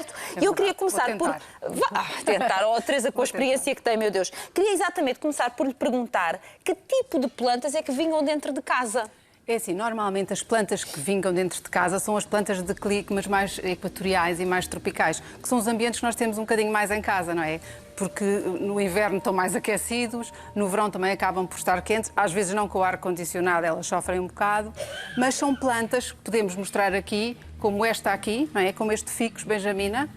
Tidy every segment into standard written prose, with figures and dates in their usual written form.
certo? E eu queria começar por... tentar, oh, Teresa, com a experiência que tem, meu Deus. Queria exatamente começar por lhe perguntar que tipo de plantas é que vingam dentro de casa? É assim, normalmente as plantas que vingam dentro de casa são as plantas de climas mais equatoriais e mais tropicais, que são os ambientes que nós temos um bocadinho mais em casa, não é? Porque no inverno estão mais aquecidos, no verão também acabam por estar quentes, às vezes não com o ar-condicionado, elas sofrem um bocado, mas são plantas que podemos mostrar aqui, como esta aqui, não é? Como este ficus benjamina.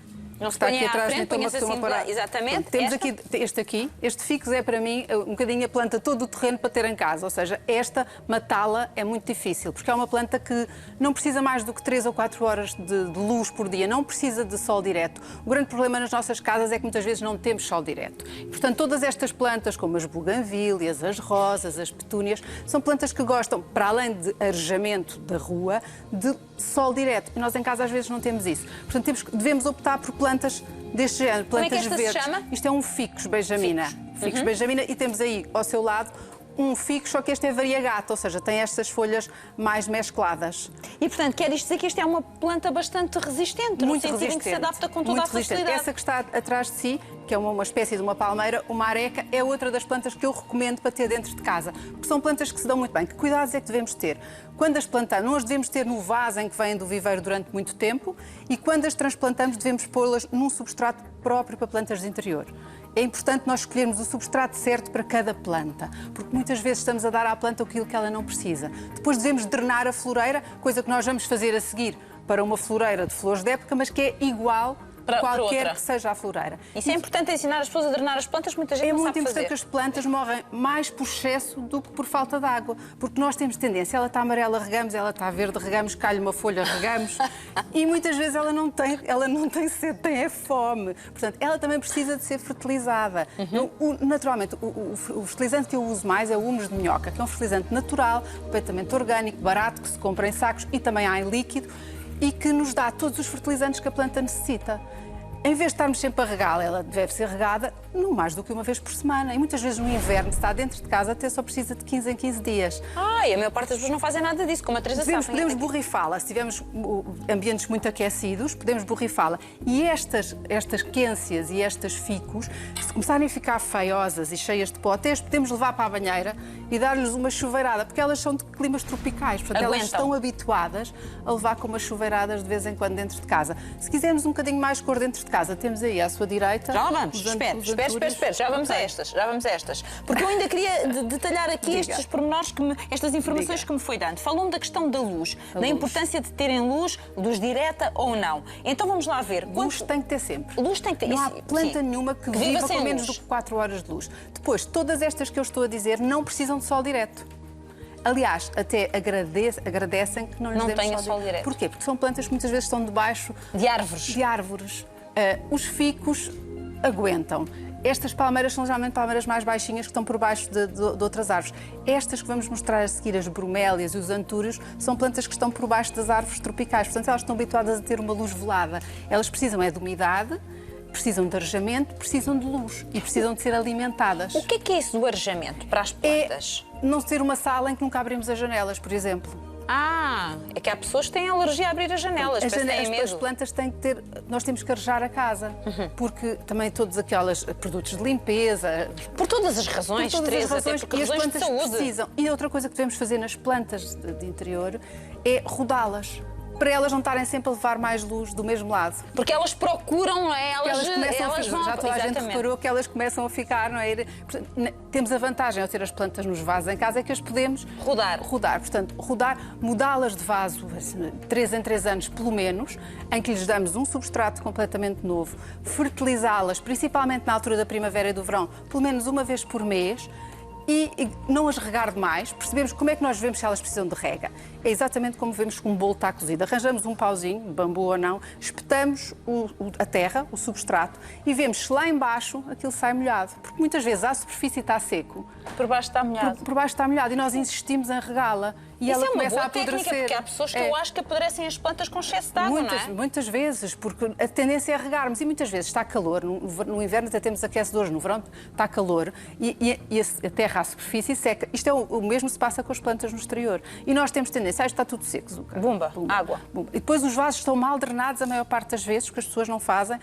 Não se põe à frente, põe-se assim, exatamente. Pronto, temos aqui este aqui. Este ficus é para mim um bocadinho a planta todo o terreno para ter em casa. Ou seja, esta matá-la é muito difícil, porque é uma planta que não precisa mais do que 3 ou 4 horas de luz por dia, não precisa de sol direto. O grande problema nas nossas casas é que muitas vezes não temos sol direto. Portanto, todas estas plantas, como as buganvílias, as rosas, as petúnias, são plantas que gostam, para além de arejamento da rua, de sol direto. E nós em casa às vezes não temos isso. Portanto, devemos optar por plantas deste género, plantas verdes. Como é que esta se chama? Isto é um ficus benjamina. Ficus benjamina, e temos aí ao seu lado um ficus, só que este é variegata, ou seja, tem estas folhas mais mescladas. E, portanto, quer isto dizer que isto é uma planta bastante resistente, no sentido em que se adapta com toda a facilidade. Essa que está atrás de si, que é uma espécie de uma palmeira, uma areca, é outra das plantas que eu recomendo para ter dentro de casa, porque são plantas que se dão muito bem. Que cuidados é que devemos ter? Quando as plantamos, nós devemos ter no vaso em que vêm do viveiro durante muito tempo, e quando as transplantamos devemos pô-las num substrato próprio para plantas de interior. É importante nós escolhermos o substrato certo para cada planta, porque muitas vezes estamos a dar à planta aquilo que ela não precisa. Depois devemos drenar a floreira, coisa que nós vamos fazer a seguir para uma floreira de flores de época, mas que é igual a qualquer que seja a floreira. Isso é importante ensinar as pessoas a drenar as plantas, muita gente não sabe fazer. É muito importante que as plantas morrem mais por excesso do que por falta de água, porque nós temos tendência, ela está amarela, regamos, ela está verde, regamos, cai-lhe uma folha, regamos, e muitas vezes ela não tem sede, tem fome. Portanto, ela também precisa de ser fertilizada. Naturalmente, o fertilizante que eu uso mais é o humus de minhoca, que é um fertilizante natural, completamente orgânico, barato, que se compra em sacos e também há em líquido, e que nos dá todos os fertilizantes que a planta necessita. Em vez de estarmos sempre a regá-la, ela deve ser regada não mais do que uma vez por semana. E muitas vezes no inverno, se está dentro de casa, até só precisa de 15 em 15 dias. E a maior parte das pessoas não fazem nada disso, como a Teresa sabe. Podemos borrifá-la. Se tivermos ambientes muito aquecidos, podemos borrifá-la. E estas quências e estas ficus, se começarem a ficar feiosas e cheias de pó, até as podemos levar para a banheira e dar-lhes uma chuveirada, porque elas são de climas tropicais. Portanto, elas estão habituadas a levar com umas chuveiradas de vez em quando dentro de casa. Se quisermos um bocadinho mais cor dentro de casa, temos aí à sua direita... Já vamos, espera, já vamos a estas. Porque eu ainda queria detalhar aqui estes pormenores, estas informações que me foi dando. Falou-me da questão da luz, da importância de terem luz direta ou não. Então vamos lá ver. Luz tem que ter sempre. Luz tem que ter. Não há planta nenhuma que viva com menos do que 4 horas de luz. Depois, todas estas que eu estou a dizer não precisam de sol direto. Aliás, até agradecem que não lhes demos sol direto. Porquê? Porque são plantas que muitas vezes estão debaixo de árvores. Os ficus aguentam. Estas palmeiras são geralmente palmeiras mais baixinhas que estão por baixo de outras árvores. Estas que vamos mostrar a seguir, as bromélias e os antúrios, são plantas que estão por baixo das árvores tropicais. Portanto, elas estão habituadas a ter uma luz velada. Elas precisam de umidade, precisam de arejamento, precisam de luz e precisam de ser alimentadas. O que é isso do arejamento para as plantas? É não ter uma sala em que nunca abrimos as janelas, por exemplo. É que há pessoas que têm alergia a abrir as janelas. As plantas têm que ter... Nós temos que arejar a casa, porque também todos aqueles produtos de limpeza... Por todas as razões, Teresa, até porque e as razões de plantas saúde. Precisam. E outra coisa que devemos fazer nas plantas de interior é rodá-las, para elas não estarem sempre a levar mais luz do mesmo lado. Porque elas procuram, não é? Elas vão... Já toda a gente reparou que elas começam a ficar, não é? Temos a vantagem ao ter as plantas nos vasos em casa, é que as podemos rodar. Portanto, mudá-las de vaso 3 em 3 anos, pelo menos, em que lhes damos um substrato completamente novo, fertilizá-las, principalmente na altura da primavera e do verão, pelo menos uma vez por mês, e não as regar demais. Percebemos como é que nós vemos se elas precisam de rega. É exatamente como vemos que um bolo está cozido. Arranjamos um pauzinho, bambu ou não, espetamos a terra, o substrato, e vemos se lá embaixo aquilo sai molhado. Porque muitas vezes a superfície está seco. Por baixo está molhado. Por baixo está molhado e nós insistimos em regá-la. e Isso ela é uma começa a boa técnica, apodrecer. porque há pessoas que eu acho que apodrecem as plantas com excesso de água, não é? Muitas vezes, porque a tendência é regarmos e muitas vezes está calor, no inverno até temos aquecedores, no verão está calor e a terra à superfície seca. Isto é o mesmo que se passa com as plantas no exterior. E nós temos tendência, está tudo seco, Zucca. Bumba, água. Bumba. E depois os vasos estão mal drenados a maior parte das vezes, porque as pessoas não fazem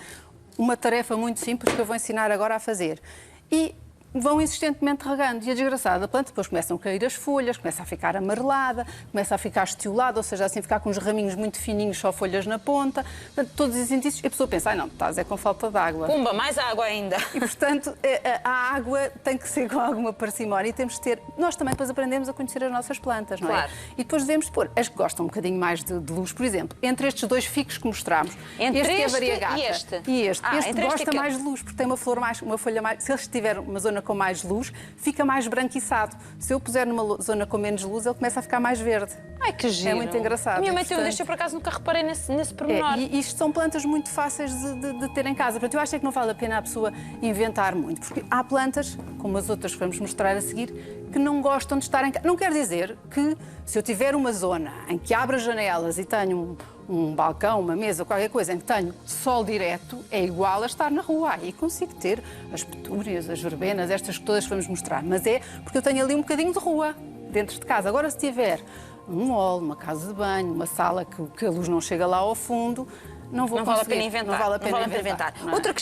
uma tarefa muito simples que eu vou ensinar agora a fazer. E vão insistentemente regando. E a desgraçada planta depois começam a cair as folhas, começa a ficar amarelada, começa a ficar estiolada, ou seja, assim ficar com uns raminhos muito fininhos, só folhas na ponta. Portanto, todos esses indícios, a pessoa pensa, não, estás com falta de água. Pumba, mais água ainda. E, portanto, a água tem que ser com alguma parcimónia e temos que ter... Nós também depois aprendemos a conhecer as nossas plantas, não é? Claro. E depois devemos pôr as que gostam um bocadinho mais de luz, por exemplo, entre estes dois ficos que mostramos. Entre este que é este variegata e este? este entre gosta este mais de luz, porque tem uma folha mais... Se ele tiver uma zona com mais luz, fica mais branquiçado. Se eu puser numa zona com menos luz, ele começa a ficar mais verde. Ai, que giro. É muito engraçado. Minha mãe E, tem um destes, eu por acaso nunca reparei nesse pormenor. e isto são plantas muito fáceis de ter em casa. Portanto, eu acho que não vale a pena a pessoa inventar muito, porque há plantas, como as outras que vamos mostrar a seguir, que não gostam de estar em casa. Não quer dizer que se eu tiver uma zona em que abro as janelas e tenho um balcão, uma mesa, qualquer coisa em que tenho sol direto, é igual a estar na rua. Aí consigo ter as petúnias, as verbenas, estas que todas vamos mostrar. Mas é porque eu tenho ali um bocadinho de rua dentro de casa. Agora, se tiver um hall, uma casa de banho, uma sala que a luz não chega lá ao fundo, não vale a pena inventar. Não vale a pena inventar. Não é? Outra questão